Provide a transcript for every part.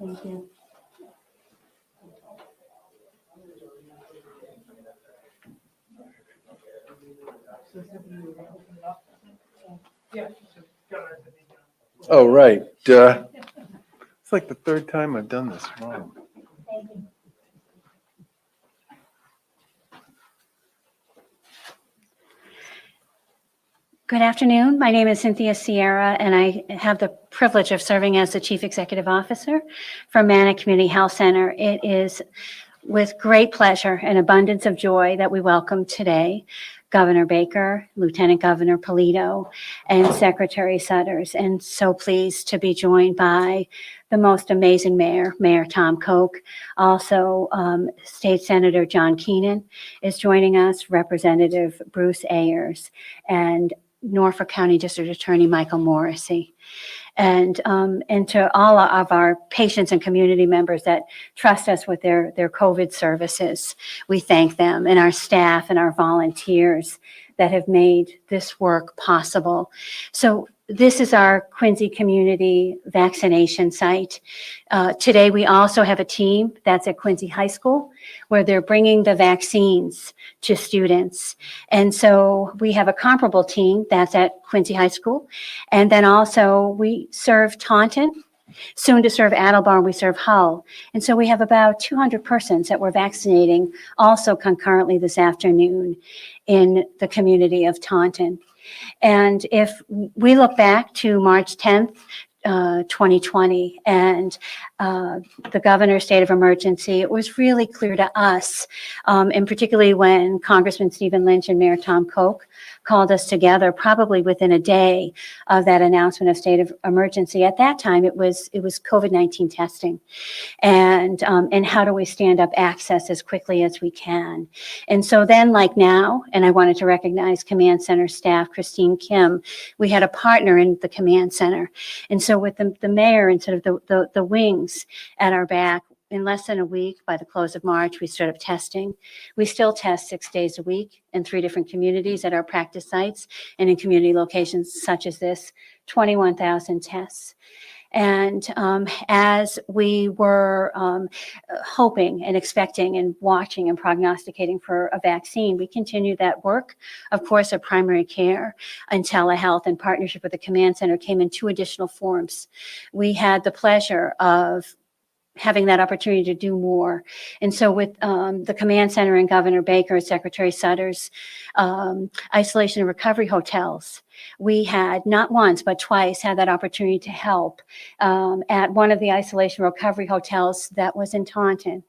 Thank you. Oh, right. It's like the third time I've done this wrong. Good afternoon. My name is Cynthia Sierra, and I have the privilege of serving as the Chief Executive Officer for Manna Community Health Center. It is with great pleasure and abundance of joy that we welcome today Governor Baker, Lieutenant Governor Polito, and Secretary Sutters, and so pleased to be joined by the most amazing mayor, Mayor Tom Koch. Also, State Senator John Keenan is joining us, Representative Bruce Ayers, and Norfolk County District Attorney Michael Morrissey. And to all of our patients and community members that trust us with their COVID services, we thank them, and our staff and our volunteers that have made this work possible. So this is our Quincy community vaccination site. Today, we also have a team that's at Quincy High School where they're bringing the vaccines to students. And so we have a comparable team that's at Quincy High School. And then also we serve Taunton, soon to serve Attleboro, we serve Hull. And so we have about 200 persons that we're vaccinating also concurrently this afternoon in the community of Taunton. And if we look back to March 10th, 2020, and the governor's state of emergency, it was really clear to us, and particularly when Congressman Stephen Lynch and Mayor Tom Koch called us together, probably within a day of that announcement of state of emergency. At that time, it was COVID-19 testing, and how do we stand up access as quickly as we can. And so then, like now, and I wanted to recognize Command Center staff, Christine Kim, we had a partner in the Command Center. And so with the mayor and sort of the wings at our back, in less than a week, by the close of March, we started testing. We still test 6 days a week in 3 different communities at our practice sites and in community locations such as this, 21,000 tests. And as we were hoping and expecting and watching and prognosticating for a vaccine, we continued that work. Of course, our primary care and telehealth in partnership with the Command Center came in 2 additional forms. We had the pleasure of having that opportunity to do more. And so with the Command Center and Governor Baker, Secretary Sutters, isolation and recovery hotels, we had not once, but twice had that opportunity to help at one of the isolation recovery hotels that was in Taunton.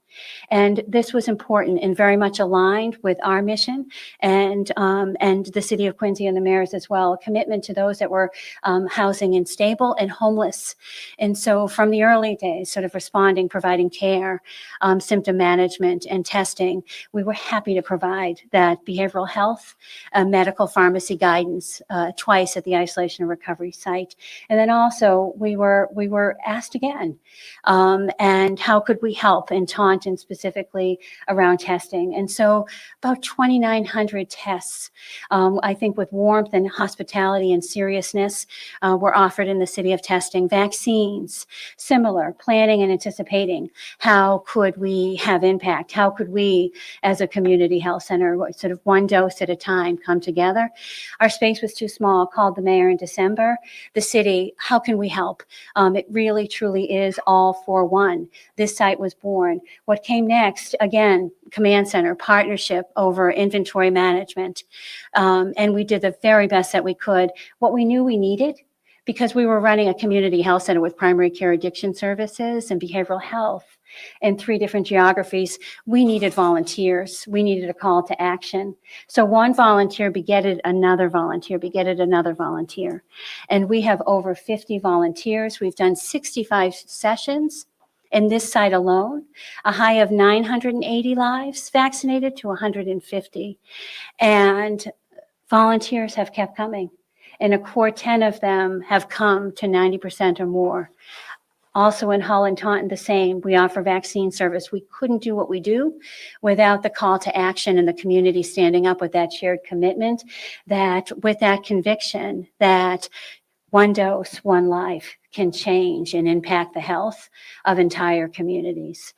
And this was important and very much aligned with our mission and the city of Quincy and the mayors as well, a commitment to those that were housing unstable and homeless. And so from the early days, sort of responding, providing care, symptom management and testing, we were happy to provide that behavioral health, medical pharmacy guidance twice at the isolation and recovery site. And then also we were asked again, and how could we help in Taunton specifically around testing? And so about 2,900 tests, I think with warmth and hospitality and seriousness, were offered in the city of testing. Vaccines, similar, planning and anticipating. How could we have impact? How could we, as a community health center, sort of one dose at a time, come together? Our space was too small. Called the mayor in December. The city, how can we help? It really, truly is all for one. This site was born. What came next, again, Command Center, partnership over inventory management. And we did the very best that we could. What we knew we needed, because we were running a community health center with primary care addiction services and behavioral health in 3 different geographies, we needed volunteers. We needed a call to action. So one volunteer begetted another volunteer, begetted another volunteer. And we have over 50 volunteers. We've done 65 sessions in this site alone, a high of 980 lives vaccinated to 150. And volunteers have kept coming. And a core 10 of them have come to 90% or more. Also in Hull and Taunton, the same. We offer vaccine service. We couldn't do what we do without the call to action and the community standing up with that shared commitment, that with that conviction that one dose, one life can change and impact the health of entire communities.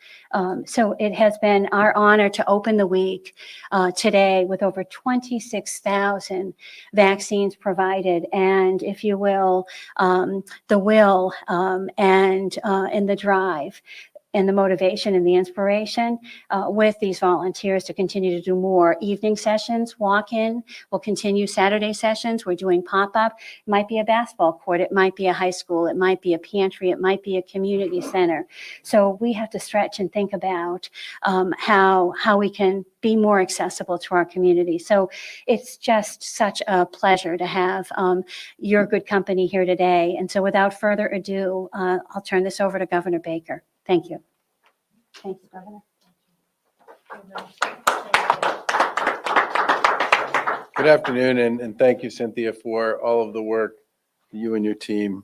So it has been our honor to open the week today with over 26,000 vaccines provided, and if you will, the will and the drive and the motivation and the inspiration with these volunteers to continue to do more evening sessions, walk-in. We'll continue Saturday sessions. We're doing pop-up. It might be a basketball court. It might be a high school. It might be a pantry. It might be a community center. So we have to stretch and think about how we can be more accessible to our community. So it's just such a pleasure to have your good company here today. And so without further ado, I'll turn this over to Governor Baker. Thank you. Thank you, Governor. Good afternoon, and thank you, Cynthia, for all of the work you and your team.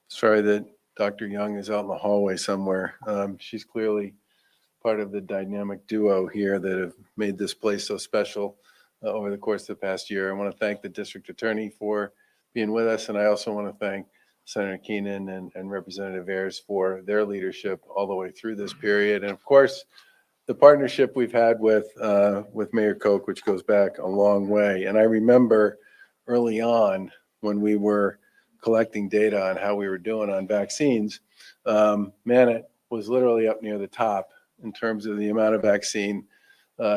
Sorry that Dr. Young is out in the hallway somewhere. She's clearly part of the dynamic duo here that have made this place so special over the course of the past year. I want to thank the district attorney for being with us, and I also want to thank Senator Keenan and Representative Ayers for their leadership all the way through this period. And of course, the partnership we've had with Mayor Koch, which goes back a long way. And I remember early on when we were collecting data on how we were doing on vaccines, Manat was literally up near the top in terms of the amount of vaccine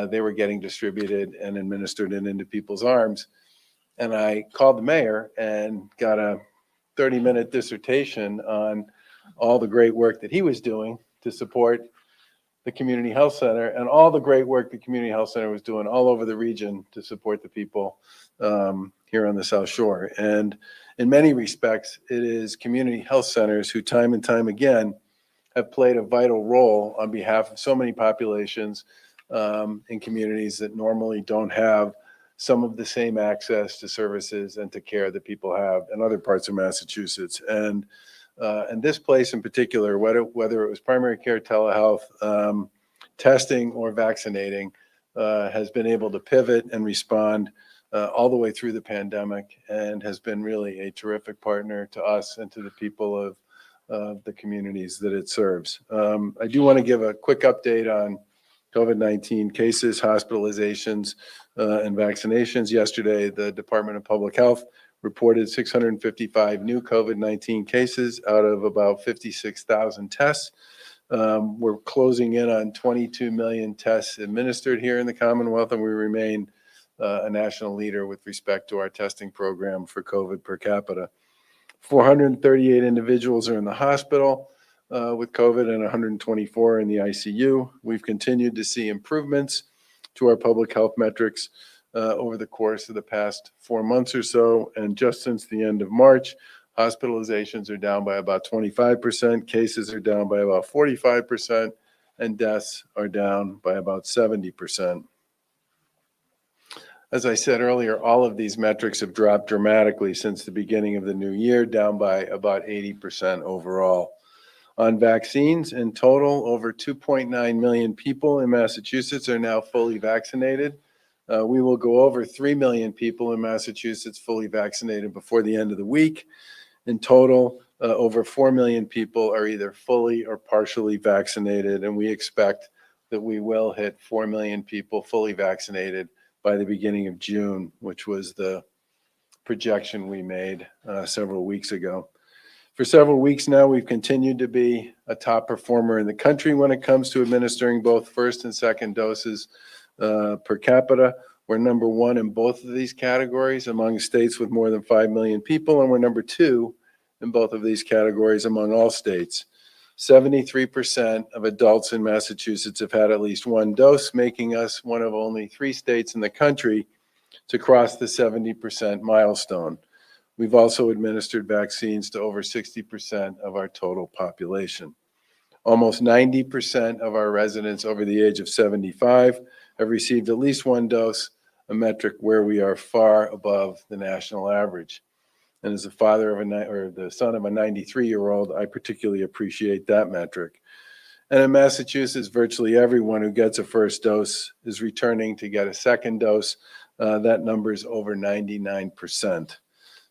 they were getting distributed and administered into people's arms. And I called the mayor and got a 30-minute dissertation on all the great work that he was doing to support the community health center and all the great work the community health center was doing all over the region to support the people here on the South Shore. And in many respects, it is community health centers who time and time again have played a vital role on behalf of so many populations in communities that normally don't have some of the same access to services and to care that people have in other parts of Massachusetts. And this place in particular, whether it was primary care, telehealth, testing, or vaccinating, has been able to pivot and respond all the way through the pandemic and has been really a terrific partner to us and to the people of the communities that it serves. I do want to give a quick update on COVID-19 cases, hospitalizations, and vaccinations. Yesterday, the Department of Public Health reported 655 new COVID-19 cases out of about 56,000 tests. We're closing in on 22 million tests administered here in the Commonwealth, and we remain a national leader with respect to our testing program for COVID per capita. 438 individuals are in the hospital with COVID and 124 in the ICU. We've continued to see improvements to our public health metrics over the course of the past 4 months or so. And just since the end of March, hospitalizations are down by about 25%, cases are down by about 45%, and deaths are down by about 70%. As I said earlier, all of these metrics have dropped dramatically since the beginning of the new year, down by about 80% overall. On vaccines, in total, over 2.9 million people in Massachusetts are now fully vaccinated. We will go over 3 million people in Massachusetts fully vaccinated before the end of the week. In total, over 4 million people are either fully or partially vaccinated, and we expect that we will hit 4 million people fully vaccinated by the beginning of June, which was the projection we made several weeks ago. For several weeks now, we've continued to be a top performer in the country when it comes to administering both first and second doses per capita. We're number one in both of these categories among states with more than 5 million people, and we're number two in both of these categories among all states. 73% of adults in Massachusetts have had at least one dose, making us one of only 3 states in the country to cross the 70% milestone. We've also administered vaccines to over 60% of our total population. Almost 90% of our residents over the age of 75 have received at least one dose, a metric where we are far above the national average. And as the father of the son of a 93-year-old, I particularly appreciate that metric. And in Massachusetts, virtually everyone who gets a first dose is returning to get a second dose. That number is over 99%.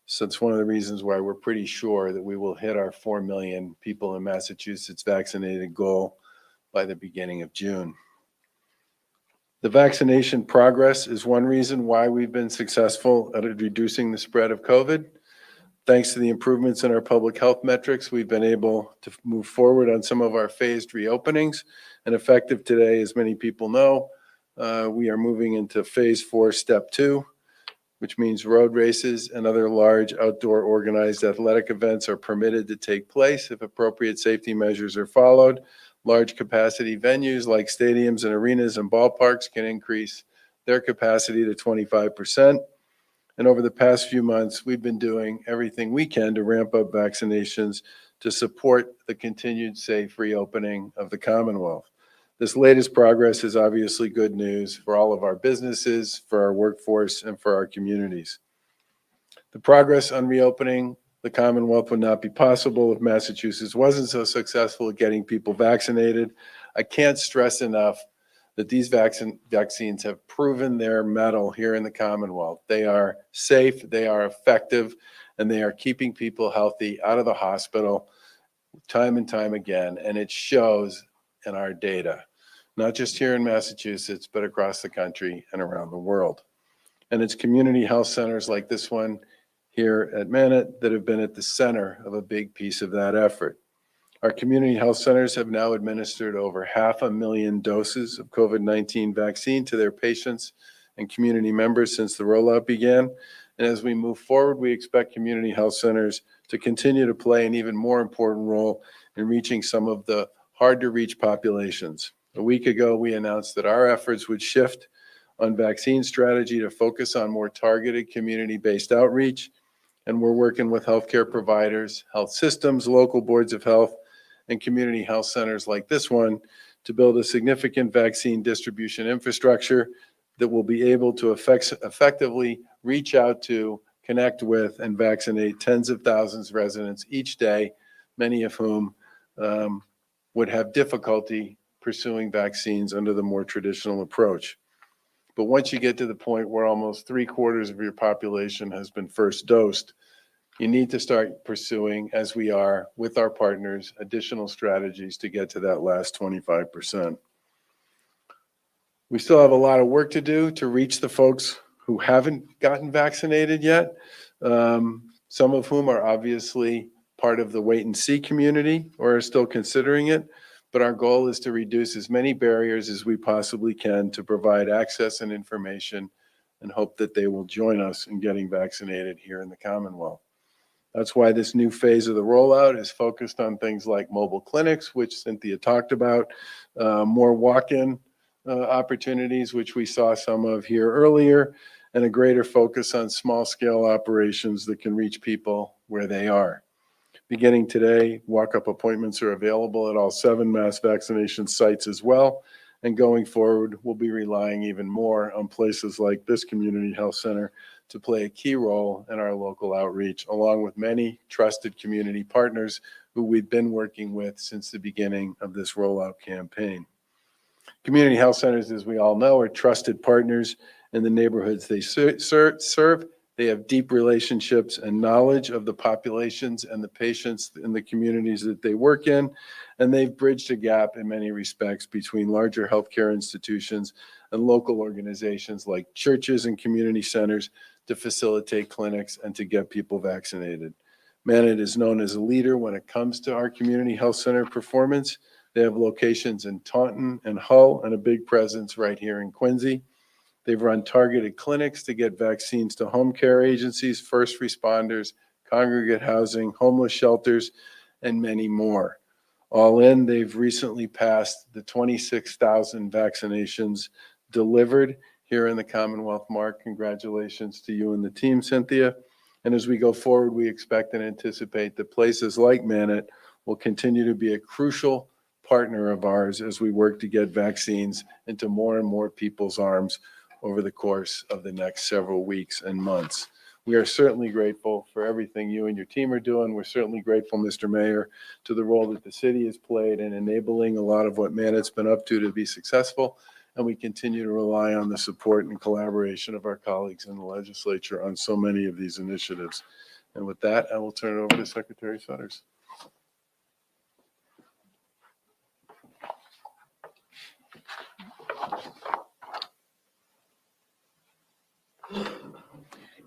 So it's one of the reasons why we're pretty sure that we will hit our 4 million people in Massachusetts vaccinated goal by the beginning of June. The vaccination progress is one reason why we've been successful at reducing the spread of COVID. Thanks to the improvements in our public health metrics, we've been able to move forward on some of our phased reopenings. And effective today, as many people know, we are moving into phase 4, step 2, which means road races and other large outdoor organized athletic events are permitted to take place if appropriate safety measures are followed. Large capacity venues like stadiums and arenas and ballparks can increase their capacity to 25%. And over the past few months, we've been doing everything we can to ramp up vaccinations to support the continued safe reopening of the Commonwealth. This latest progress is obviously good news for all of our businesses, for our workforce, and for our communities. The progress on reopening the Commonwealth would not be possible if Massachusetts wasn't so successful at getting people vaccinated. I can't stress enough that these vaccines have proven their mettle here in the Commonwealth. They are safe, they are effective, and they are keeping people healthy out of the hospital time and time again, and it shows in our data, not just here in Massachusetts, but across the country and around the world. And it's community health centers like this one here at Manat that have been at the center of a big piece of that effort. Our community health centers have now administered over 500,000 doses of COVID-19 vaccine to their patients and community members since the rollout began. And as we move forward, we expect community health centers to continue to play an even more important role in reaching some of the hard-to-reach populations. A week ago, we announced that our efforts would shift on vaccine strategy to focus on more targeted community-based outreach. And we're working with healthcare providers, health systems, local boards of health, and community health centers like this one to build a significant vaccine distribution infrastructure that will be able to effectively reach out to, connect with, and vaccinate tens of thousands of residents each day, many of whom would have difficulty pursuing vaccines under the more traditional approach. But once you get to the point where almost 3/4 of your population has been first dosed, you need to start pursuing, as we are with our partners, additional strategies to get to that last 25%. We still have a lot of work to do to reach the folks who haven't gotten vaccinated yet, some of whom are obviously part of the wait and see community or are still considering it. But our goal is to reduce as many barriers as we possibly can to provide access and information and hope that they will join us in getting vaccinated here in the Commonwealth. That's why this new phase of the rollout is focused on things like mobile clinics, which Cynthia talked about, more walk-in opportunities, which we saw some of here earlier, and a greater focus on small-scale operations that can reach people where they are. Beginning today, walk-up appointments are available at all 7 mass vaccination sites as well, and going forward, we'll be relying even more on places like this community health center to play a key role in our local outreach, along with many trusted community partners who we've been working with since the beginning of this rollout campaign. Community health centers, as we all know, are trusted partners in the neighborhoods they serve. They have deep relationships and knowledge of the populations and the patients in the communities that they work in, and they've bridged a gap in many respects between larger healthcare institutions and local organizations like churches and community centers to facilitate clinics and to get people vaccinated. Manat is known as a leader when it comes to our community health center performance. They have locations in Taunton and Hull and a big presence right here in Quincy. They've run targeted clinics to get vaccines to home care agencies, first responders, congregate housing, homeless shelters, and many more. All in, they've recently passed the 26,000 vaccinations delivered here in the Commonwealth mark. Congratulations to you and the team, Cynthia. And as we go forward, we expect and anticipate that places like Manat will continue to be a crucial partner of ours as we work to get vaccines into more and more people's arms over the course of the next several weeks and months. We are certainly grateful for everything you and your team are doing. We're certainly grateful, Mr. Mayor, to the role that the city has played in enabling a lot of what Manat's been up to be successful. And we continue to rely on the support and collaboration of our colleagues in the legislature on so many of these initiatives. And with that, I will turn it over to Secretary Sutters.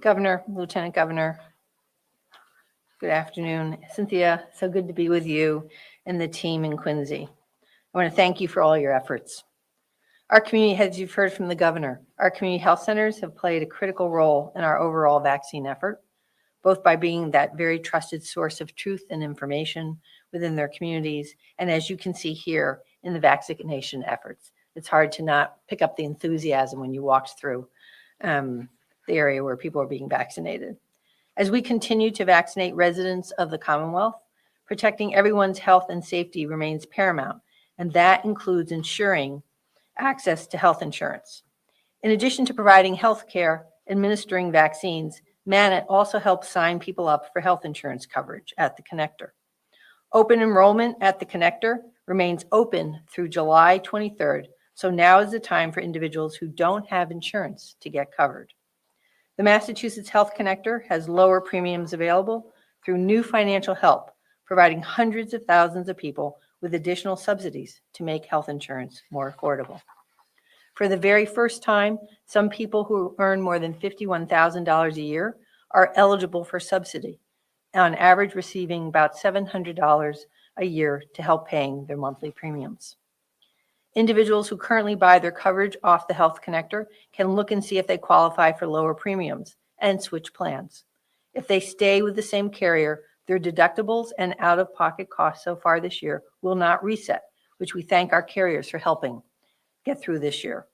Governor, Lieutenant Governor, good afternoon. Cynthia, so good to be with you and the team in Quincy. I want to thank you for all your efforts. Our community, as you've heard from the governor, our community health centers have played a critical role in our overall vaccine effort, both by being that very trusted source of truth and information within their communities, and as you can see here in the vaccination efforts. It's hard to not pick up the enthusiasm when you walked through the area where people are being vaccinated. As we continue to vaccinate residents of the Commonwealth, protecting everyone's health and safety remains paramount, and that includes ensuring access to health insurance. In addition to providing health care, administering vaccines, Manat also helps sign people up for health insurance coverage at the connector. Open enrollment at the connector remains open through July 23rd, so now is the time for individuals who don't have insurance to get covered. The Massachusetts Health Connector has lower premiums available through new financial help, providing hundreds of thousands of people with additional subsidies to make health insurance more affordable. For the very first time, some people who earn more than $51,000 a year are eligible for subsidy, on average receiving about $700 a year to help paying their monthly premiums. Individuals who currently buy their coverage off the Health Connector can look and see if they qualify for lower premiums and switch plans. If they stay with the same carrier, their deductibles and out-of-pocket costs so far this year will not reset, which we thank our carriers for helping get through this year.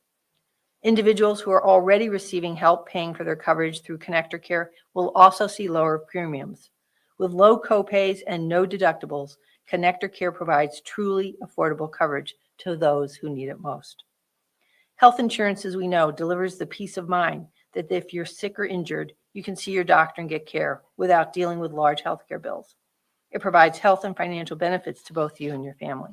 Individuals who are already receiving help paying for their coverage through Connector Care will also see lower premiums. With low copays and no deductibles, Connector Care provides truly affordable coverage to those who need it most. Health insurance, as we know, delivers the peace of mind that if you're sick or injured, you can see your doctor and get care without dealing with large healthcare bills. It provides health and financial benefits to both you and your family.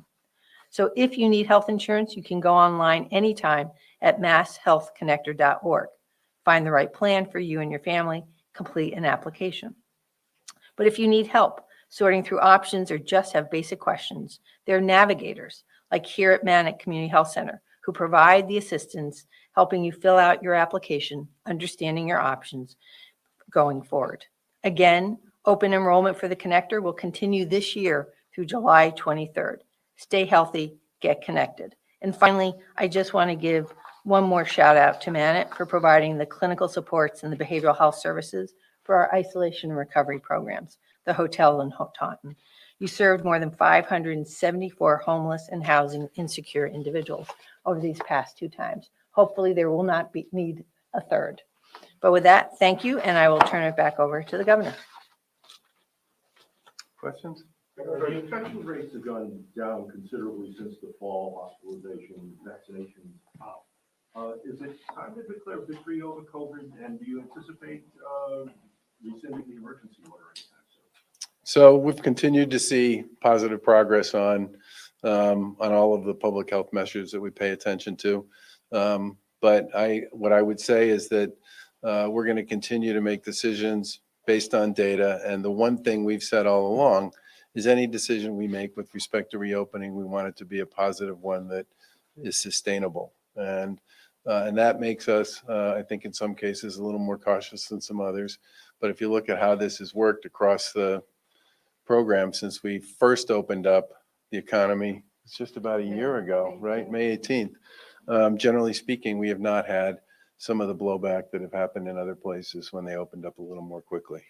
So if you need health insurance, you can go online anytime at masshealthconnector.org. Find the right plan for you and your family, complete an application. But if you need help sorting through options or just have basic questions, there are navigators like here at Manat Community Health Center who provide the assistance, helping you fill out your application, understanding your options going forward. Again, open enrollment for the Connector will continue this year through July 23rd. Stay healthy, get connected. And finally, I just want to give one more shout out to Manat for providing the clinical supports and the behavioral health services for our isolation and recovery programs, the hotel in Taunton. You served more than 574 homeless and housing insecure individuals over these past 2 times. Hopefully there will not need a third. But with that, thank you, and I will turn it back over to the governor. Questions? The infection rates have gone down considerably since the fall, hospitalization, vaccinations up. Is it time to declare victory over COVID, and do you anticipate rescinding the emergency order anytime soon? So we've continued to see positive progress on all of the public health measures that we pay attention to. But what I would say is that we're going to continue to make decisions based on data. And the one thing we've said all along is any decision we make with respect to reopening, we want it to be a positive one that is sustainable. And that makes us, I think in some cases, a little more cautious than some others. But if you look at how this has worked across the program since we first opened up the economy, it's just about a year ago, right? May 18th. Generally speaking, we have not had some of the blowback that have happened in other places when they opened up a little more quickly.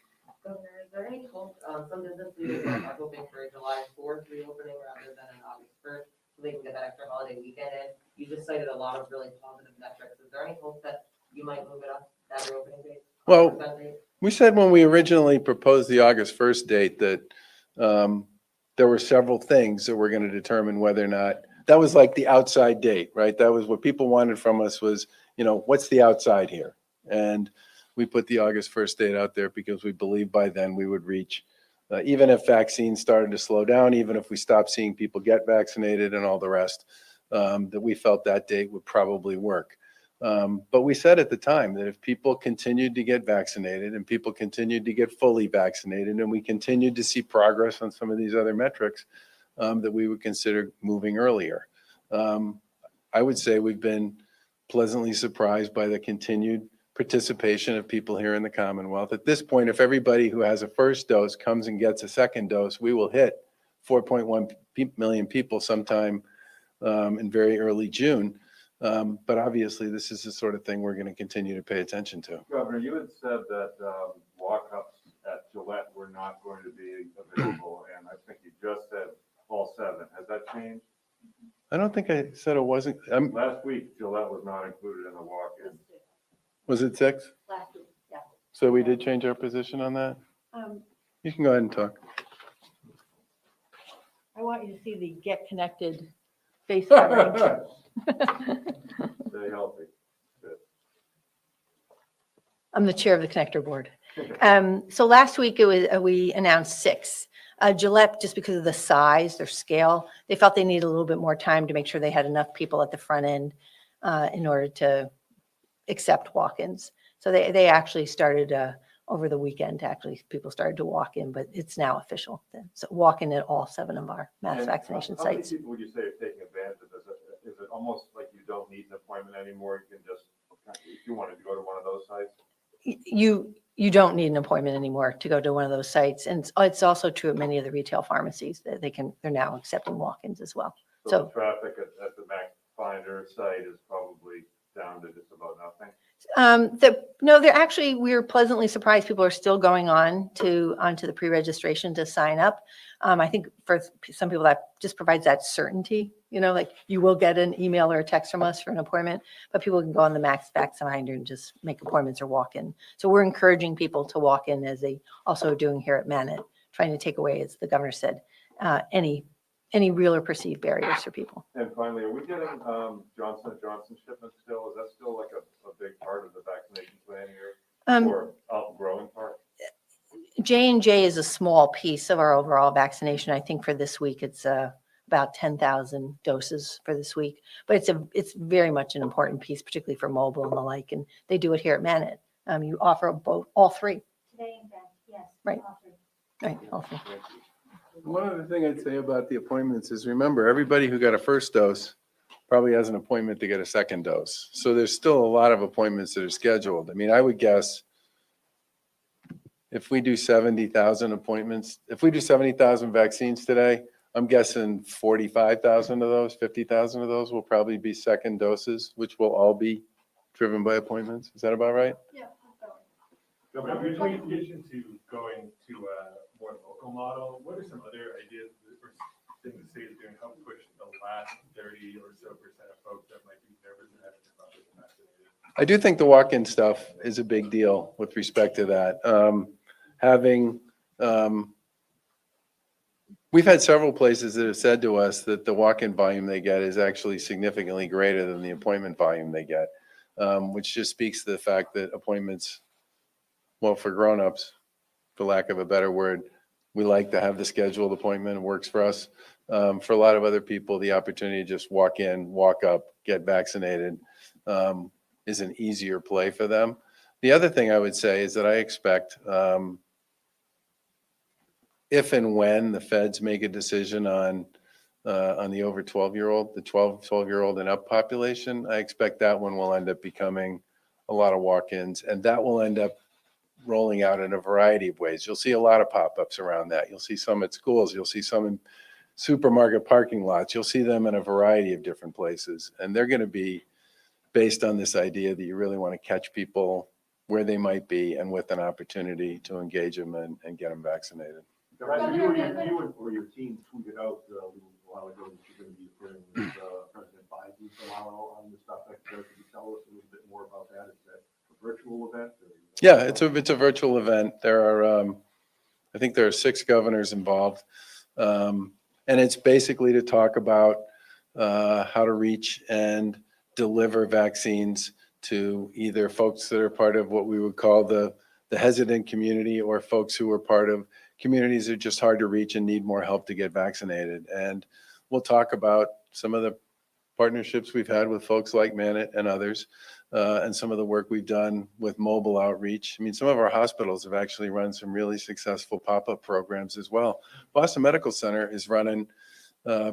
Governor, is there any hope, some business leaders are hoping for a July 4th reopening rather than an August 1st, so they can get that extra holiday weekend in? You just cited a lot of really positive metrics. Is there any hope that you might move it up, that reopening date? Well, we said when we originally proposed the August 1st date that there were several things that were going to determine whether or not, that was like the outside date, right? That was what people wanted from us was, what's the outside here? And we put the August 1st date out there because we believed by then we would reach, even if vaccines started to slow down, even if we stopped seeing people get vaccinated and all the rest, that we felt that date would probably work. But we said at the time that if people continued to get vaccinated and people continued to get fully vaccinated and we continued to see progress on some of these other metrics, that we would consider moving earlier. I would say we've been pleasantly surprised by the continued participation of people here in the Commonwealth. At this point, if everybody who has a first dose comes and gets a second dose, we will hit 4.1 million people sometime in very early June. But obviously, this is the sort of thing we're going to continue to pay attention to. Governor, you had said that walk-ups at Gillette were not going to be available, and I think you just said all 7. Has that changed? I don't think I said it wasn't. Last week, Gillette was not included in the walk-in. Was it 6? Last week, yeah. So we did change our position on that? You can go ahead and talk. I want you to see the Get Connected face covering. Stay healthy. I'm the chair of the connector board. So last week it was, we announced 6. Gillette, just because of the size, their scale, they felt they needed a little bit more time to make sure they had enough people at the front end in order to accept walk-ins. So they actually started over the weekend, actually, people started to walk in, but it's now official. So walk in at all 7 of our mass And vaccination how many sites. people would you say are taking advantage of this? Is it almost like you don't need an appointment anymore? You can just, if you wanted to go to one of those sites? You don't need an appointment anymore to go to one of those sites. And it's also true at many of the retail pharmacies that they're now accepting walk-ins as well. So So- the traffic at the Mac Finder site is probably down to just about nothing? No, they're actually, we were pleasantly surprised. People are still going onto the pre-registration to sign up. I think for some people that just provides that certainty, like you will get an email or a text from us for an appointment, but people can go on the Max Vax Finder and just make appointments or walk in. So we're encouraging people to walk in, as they also are doing here at Manet, trying to take away, as the governor said, any real or perceived barriers for people. And finally, are we getting Johnson & Johnson shipments still? Is that still like a big part of the vaccination plan here? Or outgrowing part? J&J is a small piece of our overall vaccination. I think for this week, it's about 10,000 doses for this week. But it's very much an important piece, particularly for mobile and the like. And they do it here at Manet. You offer all 3. Today, in fact, yes. Right. Right, all 3. Thank you. One other thing I'd say about the appointments is, remember, everybody who got a first dose probably has an appointment to get a second dose. So there's still a lot of appointments that are scheduled. I mean, I would guess if we do 70,000 appointments, if we do 70,000 vaccines today, I'm guessing 45,000 of those, 50,000 of those will probably be second doses, which will all be driven by appointments. Is that about right? Governor, you're transition to going to a more local model. What are some other ideas or things the state is doing to help push the last 30 or so % of folks that might be nervous and hesitant about getting vaccinated? I do think the walk-in stuff is a big deal with respect to that. We've had several places that have said to us that the walk-in volume they get is actually significantly greater than the appointment volume they get, which just speaks to the fact that appointments, well, for grown-ups, for lack of a better word, we like to have the scheduled appointment. It works for us. For a lot of other people, the opportunity to just walk in, walk up, get vaccinated is an easier play for them. The other thing I would say is that I expect if and when the feds make a decision on the over 12-year-old, the 12-year-old and up population, I expect that one will end up becoming a lot of walk-ins, and that will end up rolling out in a variety of ways. You'll see a lot of pop-ups around that. You'll see some at schools. You'll see some in supermarket parking lots. You'll see them in a variety of different places, and they're going to be based on this idea that you really want to catch people where they might be and with an opportunity to engage them and get them vaccinated. Governor, you or your team tweeted out a little while ago that you're going to be appearing with President Biden tomorrow on this topic. Could you tell us a little bit more about that? Is that a virtual event? Yeah, it's a virtual event. There are, I think there are 6 governors involved. And it's basically to talk about how to reach and deliver vaccines to either folks that are part of what we would call the hesitant community, or folks who are part of communities that are just hard to reach and need more help to get vaccinated. And we'll talk about some of the partnerships we've had with folks like Manet and others. and some of the work we've done with mobile outreach. I mean, some of our hospitals have actually run some really successful pop-up programs as well. Boston Medical Center is running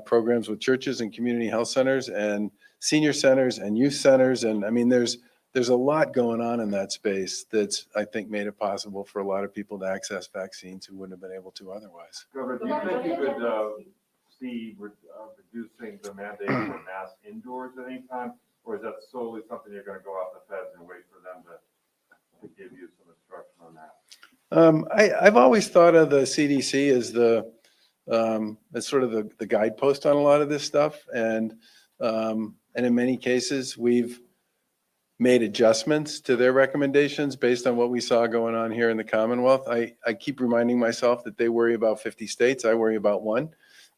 programs with churches and community health centers and senior centers and youth centers. And I mean, there's a lot going on in that space that's, I think, made it possible for a lot of people to access vaccines who wouldn't have been able to otherwise. Governor, do you think you could see reducing the mandate for masks indoors at any time? Or is that solely something you're going to go out the feds and wait for them to give you some instruction on that? I've always thought of the CDC as sort of the guidepost on a lot of this stuff. And in many cases, we've made adjustments to their recommendations based on what we saw going on here in the Commonwealth. I keep reminding myself that they worry about 50 states. I worry about one.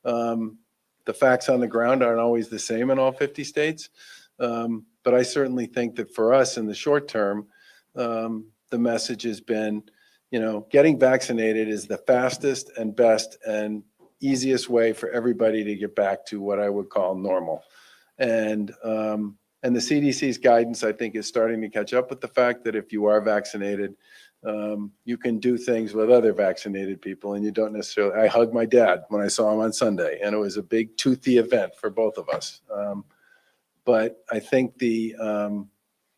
The facts on the ground aren't always the same in all 50 states. But I certainly think that for us in the short term, the message has been, getting vaccinated is the fastest and best and easiest way for everybody to get back to what I would call normal. And the CDC's guidance, I think, is starting to catch up with the fact that if you are vaccinated, you can do things with other vaccinated people, and you don't necessarily. I hugged my dad when I saw him on Sunday, and it was a big toothy event for both of us. But I think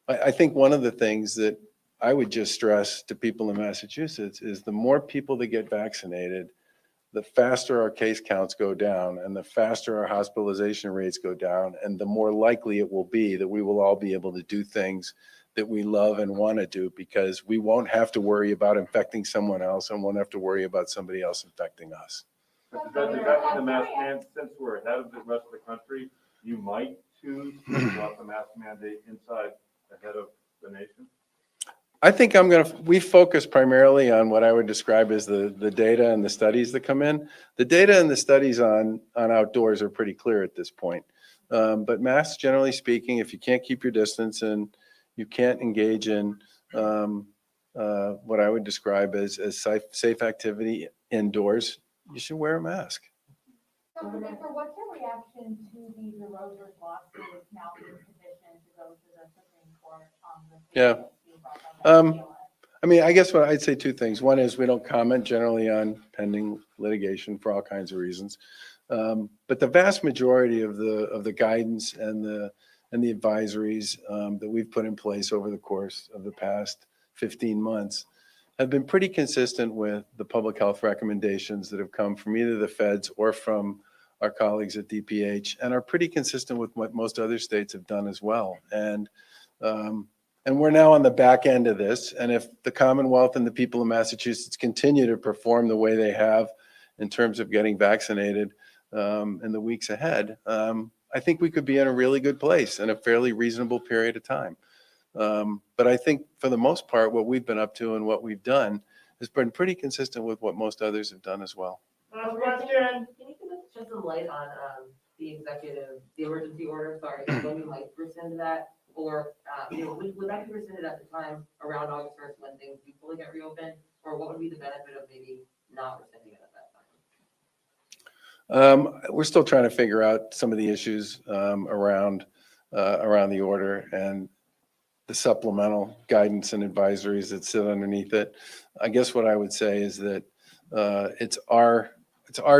I think one of the things that I would just stress to people in Massachusetts is the more people that get vaccinated, the faster our case counts go down and the faster our hospitalization rates go down, and the more likely it will be that we will all be able to do things that we love and want to do, because we won't have to worry about infecting someone else and won't have to worry about somebody else infecting us. Does that mean the mask mandate, since we're ahead of the rest of the country, you might choose to drop the mask mandate inside ahead of the nation? I think we focus primarily on what I would describe as the data and the studies that come in. The data and the studies on outdoors are pretty clear at this point. But masks, generally speaking, if you can't keep your distance and you can't engage in what I would describe as safe activity indoors, you should wear a mask. Dr. Baker, what's your reaction to the DeRosa's lawsuit now being petitioned to go to the Supreme Court on the Yeah. I mean, I guess what I'd say two things. One is we don't comment generally on pending litigation for all kinds of reasons. But the vast majority of the guidance and the advisories that we've put in place over the course of the past 15 months have been pretty consistent with the public health recommendations that have come from either the feds or from our colleagues at DPH, and are pretty consistent with what most other states have done as well. And we're now on the back end of this. And if the Commonwealth and the people of Massachusetts continue to perform the way they have in terms of getting vaccinated in the weeks ahead, I think we could be in a really good place in a fairly reasonable period of time. But I think for the most part, what we've been up to and what we've done has been pretty consistent with what most others have done as well. Can you give us just some light on the emergency order, when we might rescind that? Or, would that be rescinded at the time around August 1st when things do fully get reopened? Or what would be the benefit of maybe not rescinding it at that time? We're still trying to figure out some of the issues around the order and the supplemental guidance and advisories that sit underneath it. I guess what I would say is that it's our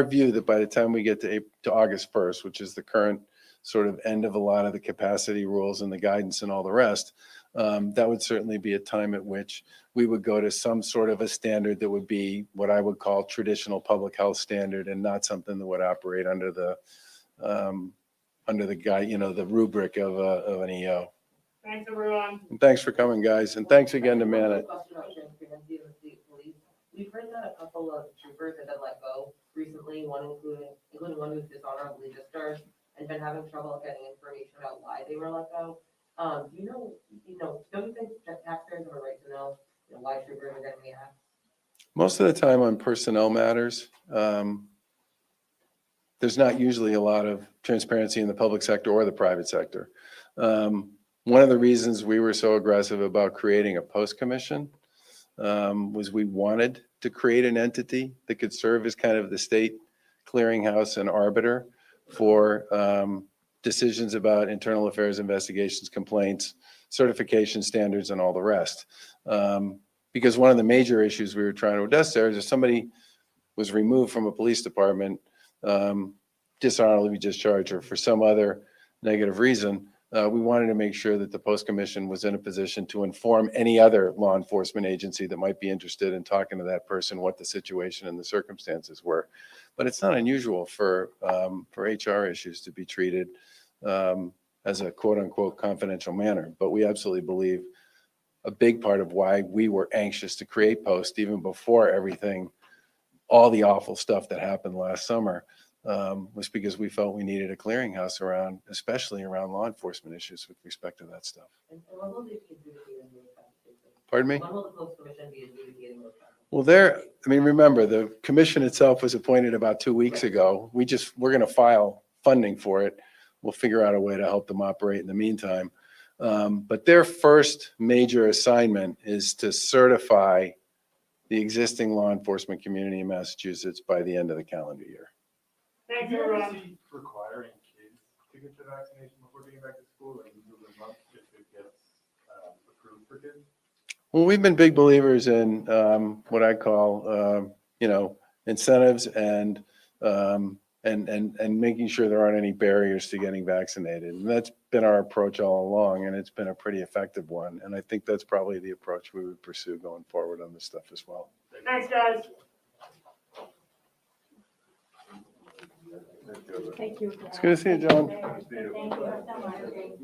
view that by the time we get to August 1st, which is the current sort of end of a lot of the capacity rules and the guidance and all the rest, that would certainly be a time at which we would go to some sort of a standard that would be what I would call traditional public health standard, and not something that would operate under the the rubric of an EO. Thanks, everyone. And thanks for coming, guys, and thanks again to Manat. Question about transparency of the state police. We've heard that a couple of troopers have been let go recently, one including one who's dishonorably discharged and been having trouble getting information about why they were let go. Don't you think that taxpayers have a right to know, why troopers are getting the axe? Most of the time on personnel matters, there's not usually a lot of transparency in the public sector or the private sector. One of the reasons we were so aggressive about creating a post commission was we wanted to create an entity that could serve as kind of the state clearinghouse and arbiter for decisions about internal affairs investigations, complaints, certification standards, and all the rest. Because one of the major issues we were trying to address there is if somebody was removed from a police department, dishonorably discharged, or for some other negative reason, we wanted to make sure that the post commission was in a position to inform any other law enforcement agency that might be interested in talking to that person what the situation and the circumstances were. But it's not unusual for HR issues to be treated as a quote unquote confidential manner. But we absolutely believe a big part of why we were anxious to create Post even before everything, all the awful stuff that happened last summer, was because we felt we needed a clearinghouse around, especially around law enforcement issues with respect to that stuff. And when will they be adjudicating those kinds of cases? Pardon me? When will the post commission be adjudicating those kinds of cases? Well, remember, the commission itself was appointed about 2 weeks ago. We're going to file funding for it. We'll figure out a way to help them operate in the meantime. But their first major assignment is to certify the existing law enforcement community in Massachusetts by the end of the calendar year. Do you ever see requiring kids to get the vaccination before getting back to school, like move them up if it gets approved for kids? Well, we've been big believers in what I call, incentives and making sure there aren't any barriers to getting vaccinated. And that's been our approach all along, and it's been a pretty effective one. And I think that's probably the approach we would pursue going forward on this stuff as well. Thanks, guys. Thank you. It's good to see you, John. Thank you so much.